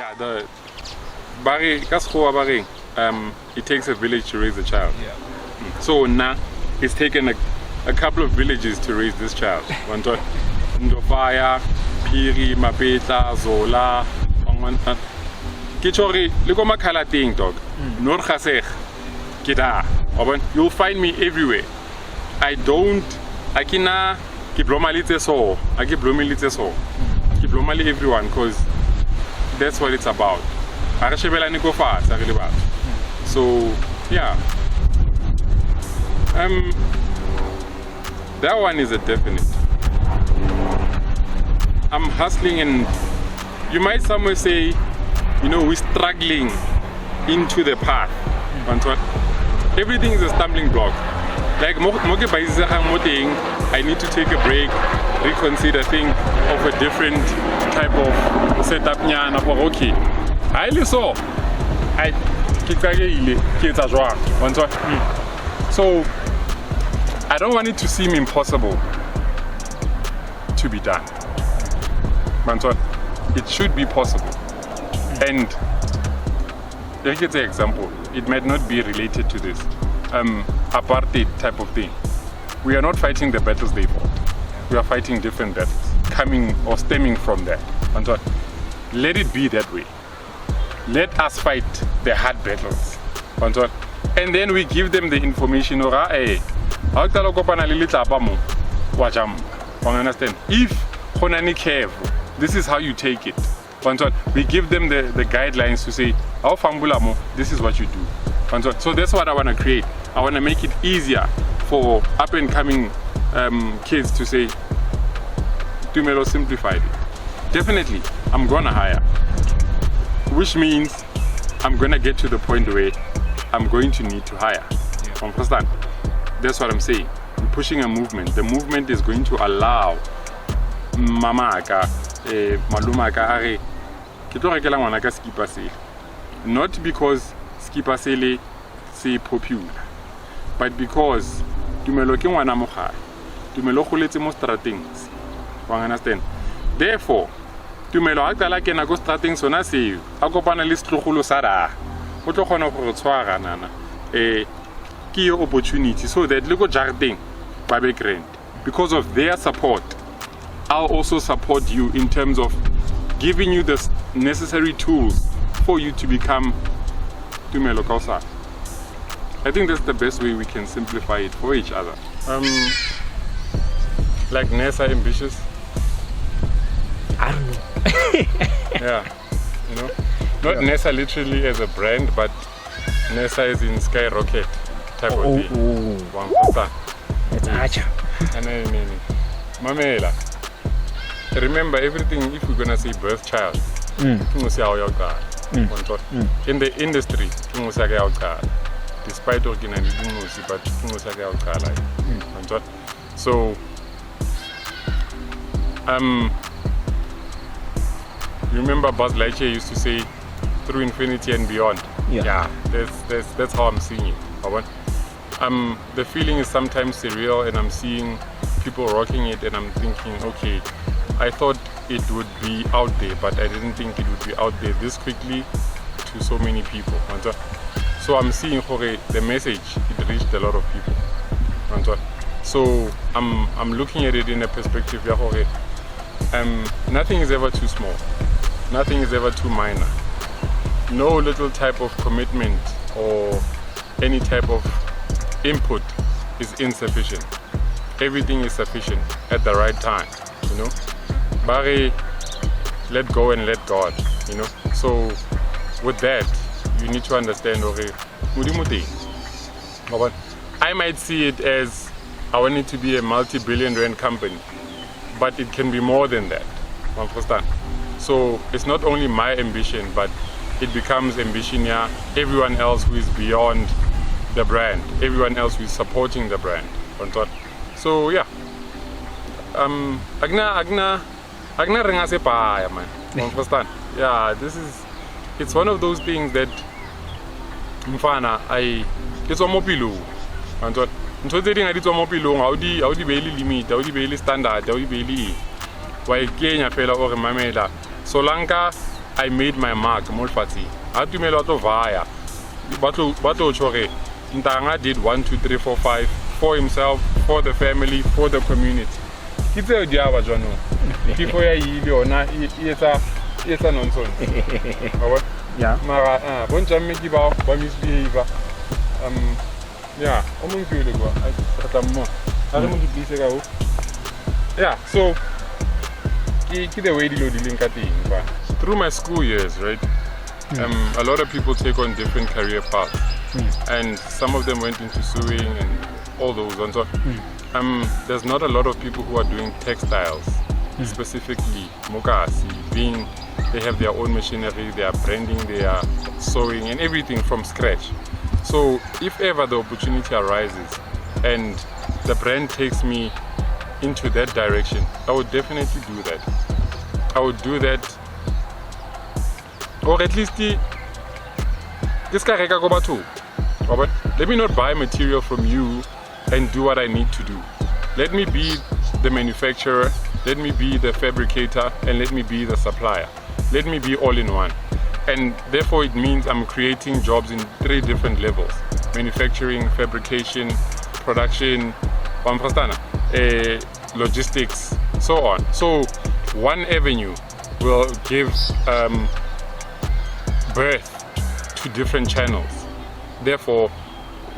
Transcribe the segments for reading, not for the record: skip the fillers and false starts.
Yeah, it takes a village to raise a child. Yeah. So now it's taken a couple of villages to raise this child. Ndofaya, Piri, Mapeta, Zola, Kichori, look at my color thing, dog. Nor Khasek, Kita. You'll find me everywhere. I cannot keep Lomali so. I keep Lomali so. Keep Lomali everyone because that's what it's about. So, yeah. That one is a definite. I'm hustling, and you might somewhere say, we're struggling into the path. Everything is a stumbling block. Like I need to take a break, reconsider, think of a different type of setup. Okay, so I don't want it to seem impossible to be done. It should be possible. And let me take an example. It might not be related to this apartheid type of thing. We are not fighting the battles they fought. We are fighting different battles coming or stemming from that. Let it be that way. Let us fight the hard battles. And then we give them the information. Understand? If Honani careful, this is how you take it. We give them the guidelines to say, this is what you do. So that's what I want to create. I want to make it easier for up and coming kids to say, Tumelo simplified it. Definitely, I'm going to hire. Which means I'm going to get to the point where I'm going to need to hire. Understand? That's what I'm saying. I'm pushing a movement. The movement is going to allow Mamaka, Malumaka, not because skipper sele say popular, but because Tumelo ke ngwana mogare. Tumelo goletse mo strateng. Wa understand? Therefore, Tumelo a qala kena go strateng sona seo. A kopana le setlogolo sa ra. O tlo kgona go re tshwara nana. Ke your opportunity so that le go jarting ba be grand. Because of their support, I'll also support you in terms of giving you the necessary tools for you to become Tumelo Kausa. I think that's the best way we can simplify it for each other. Like Nessa ambitious? I don't know. Yeah, not Nessa literally as a brand, but Nessa is in skyrocket type of thing. It's Acha. Mamela. Remember everything, if we're gonna say birth child, in the industry, despite organizing, but so remember Buzz Lightyear used to say through infinity and beyond. Yeah, that's how I'm seeing it. The feeling is sometimes surreal, and I'm seeing people rocking it, and I'm thinking, okay, I thought it would be out there, but I didn't think it would be out there this quickly to so many people. So I'm seeing the message, it reached a lot of people. So I'm looking at it in a perspective where nothing is ever too small, nothing is ever too minor. No little type of commitment or any type of input is insufficient. Everything is sufficient at the right time, Barry, let go and let God, So with that, you need to understand, I might see it as I want it to be a multi-billion rand company, but it can be more than that. Understand? So it's not only my ambition, but it becomes ambition, everyone else who is beyond the brand, everyone else who is supporting the brand. So yeah, Agna renga se pa man. Understand? Yeah, it's one of those things that mfana it's a mopilo. Ntho tse ding a di tswa mo pilong ha o di beile limit, ha o di beile standard, ha o di beile wa ikenya fela o re mamela solanka I made my mark Molfati. I had to make a lot of via. Bato Chore. Ntanga did 1, 2, 3, 4, 5 for himself, for the family, for the community. It's a diava jono. People ya yona it's a nonsense. Yeah. Mara bonja meki ba misbehave. Yeah, omo feel go. I don't please go. Yeah, so the way through my school years, right? A lot of people take on different career paths, and some of them went into sewing and all those. And so, there's not a lot of people who are doing textiles, specifically mokasi, they have their own machinery, they are branding, they are sewing and everything from scratch. So if ever the opportunity arises and the brand takes me into that direction, I would definitely do that. I would do that, or at least let me not buy material from you and do what I need to do. Let me be the manufacturer, let me be the fabricator, and let me be the supplier. Let me be all in one. And therefore it means I'm creating jobs in 3 different levels: manufacturing, fabrication, production, logistics, so on. So one avenue will give birth to different channels. Therefore,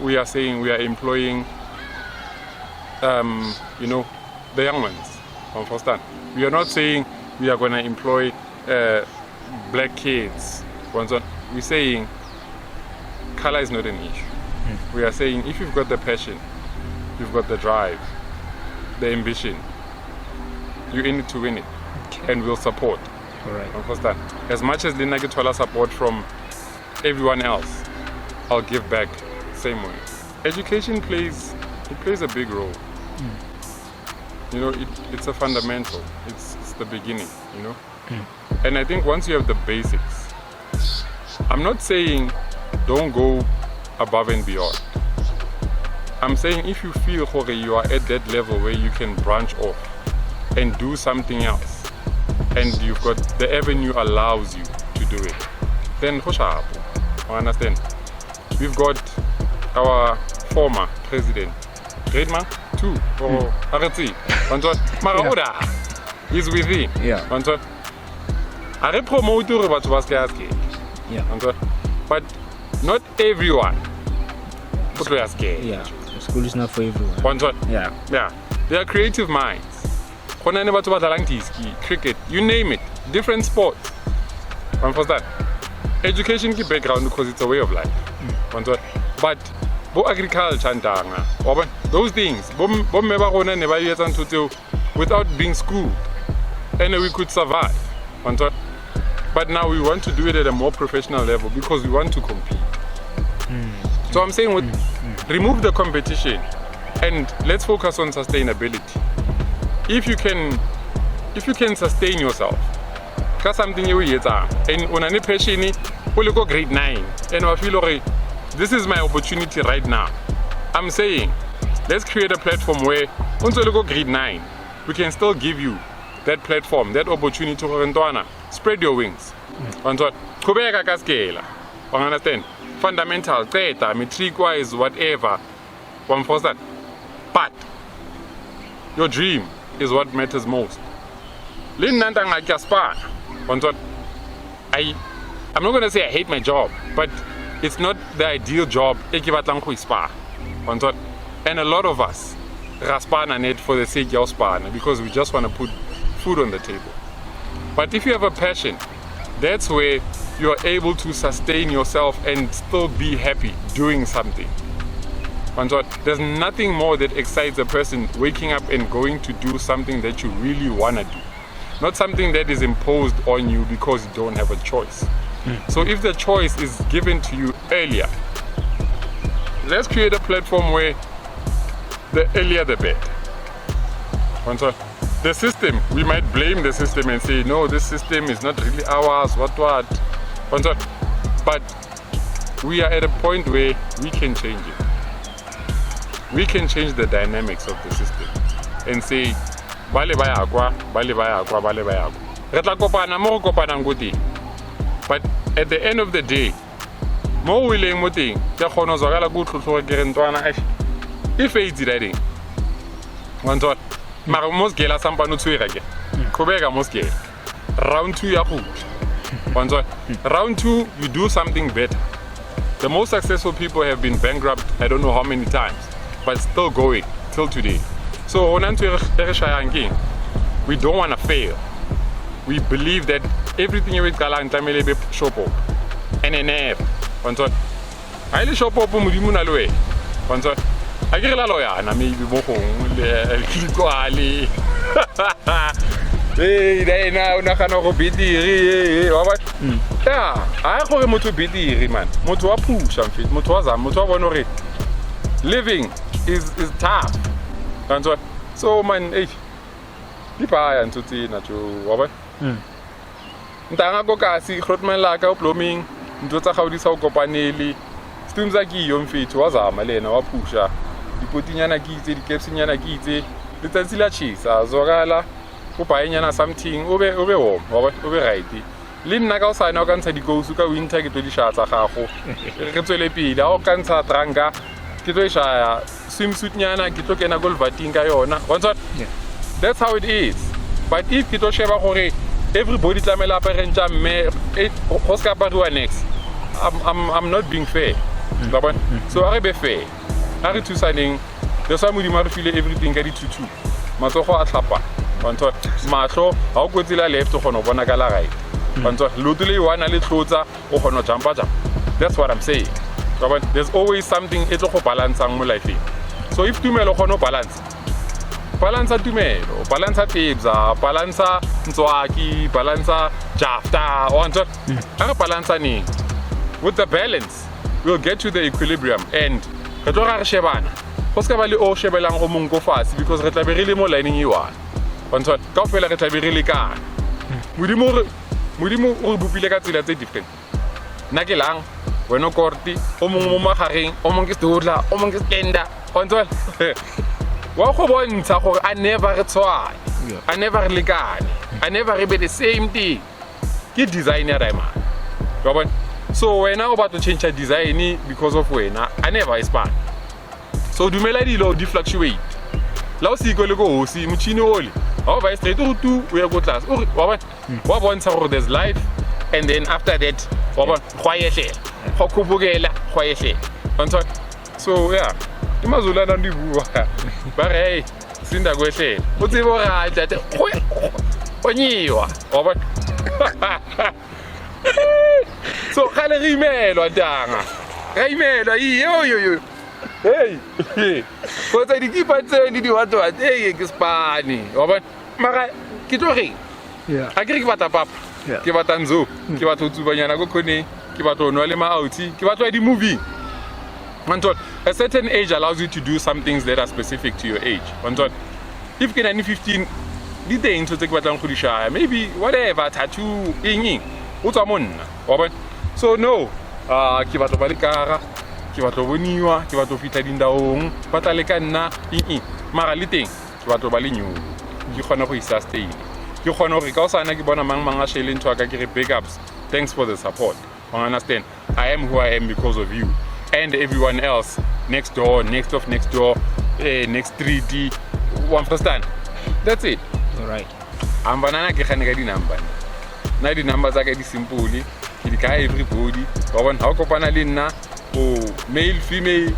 we are saying we are employing, the young ones. Understand? We are not saying we are going to employ black kids. We're saying color is not an issue. We are saying if you've got the passion, you've got the drive, the ambition, you're in it to win it, and we'll support. All right. Understand? As much as Lina get support from everyone else, I'll give back same way. Education plays a big role. It's a fundamental. It's the beginning. And I think once you have the basics, I'm not saying don't go above and beyond. I'm saying if you feel you are at that level where you can branch off and do something else, and you've got the avenue allows you to do it, then understand? We've got our former president, Grade 2 or Arati, he's with him. Yeah. I promote but not everyone. Yeah. School is not for everyone. Yeah. They are creative minds. Cricket, you name it, different sports. That education ki background because it's a way of life. But agriculture and those things, without being schooled, and we could survive. But now we want to do it at a more professional level because we want to compete. So I'm saying remove the competition and let's focus on sustainability. If you can sustain yourself, that's something you and on any passion, you go grade 9 and I feel this is my opportunity right now. I'm saying let's create a platform where once you go grade 9, we can still give you that platform, that opportunity to spread your wings. Understand? Fundamental, theta, metric wise, whatever. But your dream is what matters most. I'm not going to say I hate my job, but it's not the ideal job. And a lot of us raspana net for the sake of spana because we just want to put food on the table. But if you have a passion, that's where you are able to sustain yourself and still be happy doing something. There's nothing more that excites a person waking up and going to do something that you really want to do. Not something that is imposed on you because you don't have a choice. So if the choice is given to you earlier, let's create a platform where the earlier the better. The system, we might blame the system and say, no, this system is not really ours, what. But we are at a point where we can change it. We can change the dynamics of the system and say, But at the end of the day, mo o ileng mo teng ke kgona go zwakala go tlhotlhoga ke re ntwana e fades that one thought mara mo sgela sampano tshwega ke khobeka mo sgela round 2 ya go one thought round 2 you do something better. The most successful people have been bankrupt I don't know how many times but still going till today. So we don't want to fail. We believe that everything we call Ntja-Mme be shop up and never one thought I le shop up modimo na lwe one thought I get la lawyer na maybe mo gong le kwale hey dai na una kana go bitiri wa ba yeah I go motho bitiri man motho wa pusha mfit motho wa zama motho wa bona re living is tough and so man hey dipaya ntutsi na jo wa ba ntanga go kasi grotman la ka blooming ntlo tsa gaudi sa go kopanele streams a ke yo mfit wa zama lena wa pusha dipotinyana ke itse dikepsinyana ke itse letsatsi la chisa zwakala go baenyana something o be warm wa o be right le nna ka o sana o ka ntsha dikousu ka winter ke tlo di shatsa gago re tswele pele o ka ntsha tranka ke tlo ishaya swimsuit nyana ke tlo kena golvating ka yona one shot that's how it is. But if ke tlo sheba gore everybody tlamela apare Ntja-Mme go ska apariwa next I'm not being fair. So are be fair are thusaneng that's why modimo re file everything ka ditutu matsogo a tlhapa bantsho mahlo ha o kotsela left o gona bona ka la right bantsho lotu le wana le tlotsa o gona jumpa jump. That's what I'm saying. There's always something e tlo go balance mo life. So if Tumelo gona balance Tumelo balance Tebza balance Ntswaki balance Jafta or a balance ni with the balance we'll get to the equilibrium and re tlo ga re shebana go ska ba le o shebelang o mong go fase because re tla be re le mo lining e one bontsha ka ofela re tla be re le kana modimo o bupile ka tsela tse different nna ke lang wena korti o mong mo magareng o mong ke stodla o mong ke skenda bontsha wa go bontsha gore I never re tshwane I never re lekane I never re be the same thing ke designer ra man go bona so when I about to change a design because of wena I never expand. So dumela dilo di fluctuate. La o se go le go hosi motšhini ole. Ha ba straight go tu we go class. O wa bontsha gore there's life and then after that wa bona go yehle. Go khubukela go yehle. Bontsha. So yeah. Imazula na ndi bua. Ba re hey sinda go yehle. O tsebo ga tate. Onyiwa. Wa bona. So kale re imelwa ntanga re imelwa yo hey go tsa dikipa tse di wato hey ke spani wa bona mara ke tlo re yeah a ke batla papa ke batla nzo ke batla tsubanyana go khone ke batla no le ma outi ke batla di movie mantot a certain age allows you to do some things that are specific to your age mantot if ke na ni 15 di teng tse ke batlang go di shaya maybe whatever tattoo eng o tswa monna wa bona so no ke batla ba le kara ke batla boniwa ke batla fitla dindaong batla le ka nna mara le teng ke batla ba le nyu ke khona go sustain ke khona gore ka o sana ke bona mang a shele ntwa ka ke re big ups thanks for the support you understand I am who I am because of you and everyone else next door next door next 3D you understand that's it all right I'm banana ke khane ka di number na di numbers are di simple ke di ka everybody ba bona ha o kopana le nna o male female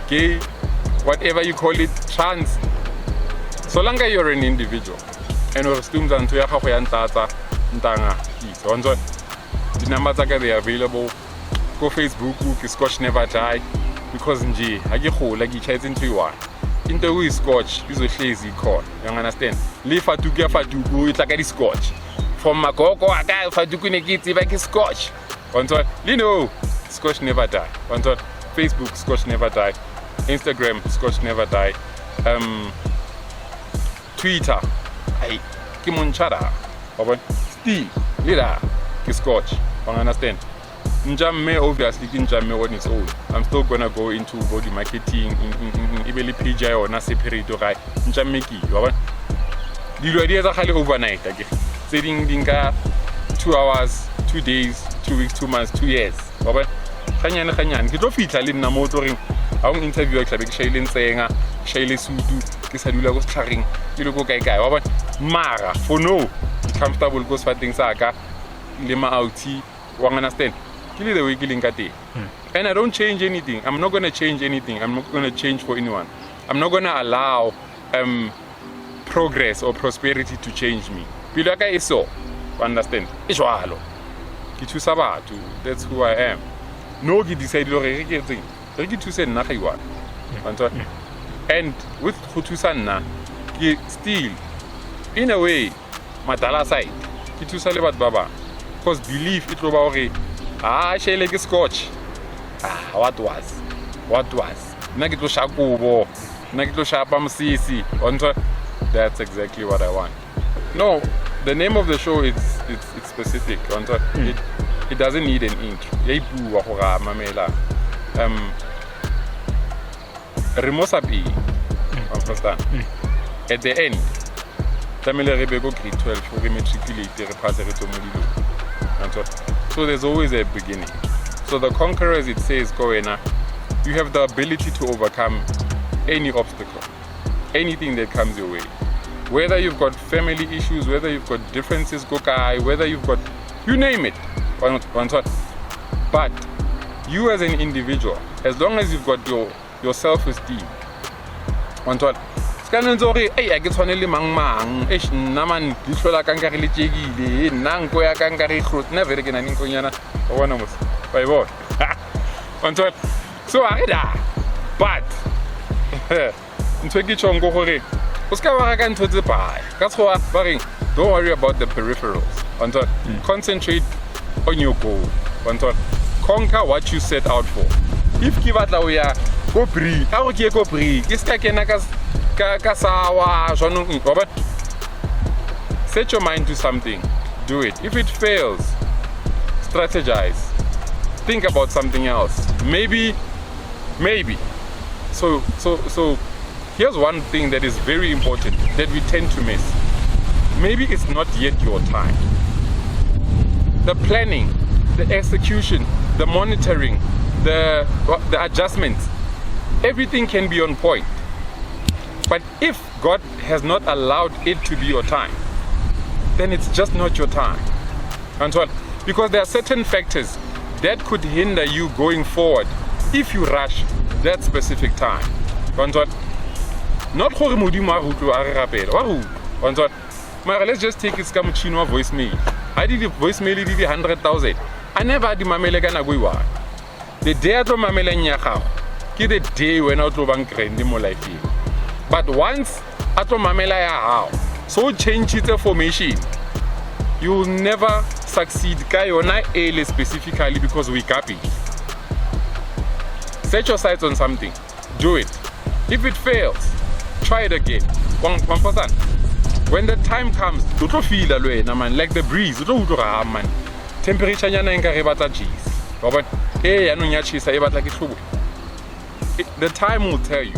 gay whatever you call it trans so long as you're an individual and or stumza ntho ya gago ya ntatsa ntanga itse onzo di numbers are they available go Facebook ke Scotch Never Die because nje ha ke gola ke chaetse ntho e one into we Scotch izohlezi ikhona you understand le fatuku itla ka di Scotch from Makoko aka fatuku ne ke tseba ke Scotch onto you know Scotch Never Die onto Facebook Scotch Never Die Instagram Scotch Never Die Twitter ai ke monchara ba still lira ke Scotch you understand Ntja-Mme obviously ke Ntja-Mme on its own I'm still gonna go into body marketing in ibele page ya yona separate ga Ntja-Mme ke ba dilo di etsa gale overnight ke setting dinka 2 hours 2 days 2 weeks, 2 months, 2 years. But kanyane ke tlo fitla le nna mo tloring a un interview ke tlabe ke shaile ntsenga shaile sutu ke sa dula go tlharing ke le go kae wa bona mara for no comfortable go sfatting saka le ma outi wa understand ke le the way ke leng ka teng. And I don't change anything. I'm not going to change anything. I'm not going to change for anyone. I'm not going to allow progress or prosperity to change me. Pilo ka iso, understand? Ijwalo. Ke thusa batho. That's who I am. No ke decide lo re ke tseng. Re ke thuse nna ga iwa. And with go thusa nna ke still in a way madala side. Ke thusa le batho ba bang. Because belief it lo ba hore shele ke scotch. What was? Nna ke tlo sha kubo. Nna ke tlo shapa msisi. That's exactly what I want. No, the name of the show it's specific. It doesn't need an intro. Ya ibua go ga mamela. Remosapi. Understand? At the end, tlamele re be go grade 12 re matriculate re pass re tlo mo dilo. So there's always a beginning. So the conquerors, it says, Kowena, you have the ability to overcome any obstacle, anything that comes your way. Whether you've got family issues, whether you've got differences, whether you've got, you name it. But you as an individual, as long as you've got your self-esteem, I get only mang naman dishola kankari lichigi nang koya kankari fruit never again an inkonyana or one almost by what so I da but ntweki chongo hore uska wa ka ntotse pai ka tswa baring don't worry about the peripherals concentrate on your goal conquer what you set out for if ki batla o ya go pri a go ke go pri ke ska kena ka set your mind to something, do it. If it fails, strategize, think about something else. Maybe. So here's one thing that is very important that we tend to miss. Maybe it's not yet your time. The planning, the execution, the monitoring, the adjustments, everything can be on point. But if God has not allowed it to be your time, then it's just not your time. Because there are certain factors that could hinder you going forward if you rush that specific time. Not gore modimo a rutlo a re rapela wa rutlo. Mara let's just take it ka motšhini wa voicemail. I did voicemail di 100,000. I never di mamele ka nako iwa. The day a tlo mameleng ya gago ke the day when a tlo bang grand mo life. But once ato mamela ya hao, so change the formation, you will never succeed. Kayona ele specifically because we copy. Set your sights on something, do it. If it fails, try it again. One person. When the time comes, you don't feel alone, man. Like the breeze, you don't man. Temperature nyana enka re batla cheese. But hey, anu nya cheese e batla ke hlobo. The time will tell you.